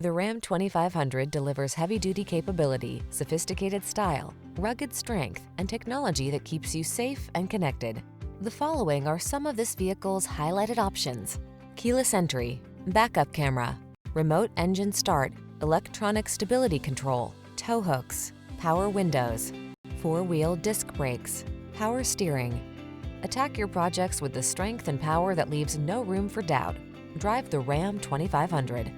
The Ram 2500 delivers heavy-duty capability, sophisticated style, rugged strength, and technology that keeps you safe and connected. The following are some of this vehicle's highlighted options: keyless entry, backup camera, remote engine start, electronic stability control, tow hooks, power windows, four-wheel disc brakes, power steering. Attack your projects with the strength and power that leaves no room for doubt. Drive the Ram 2500.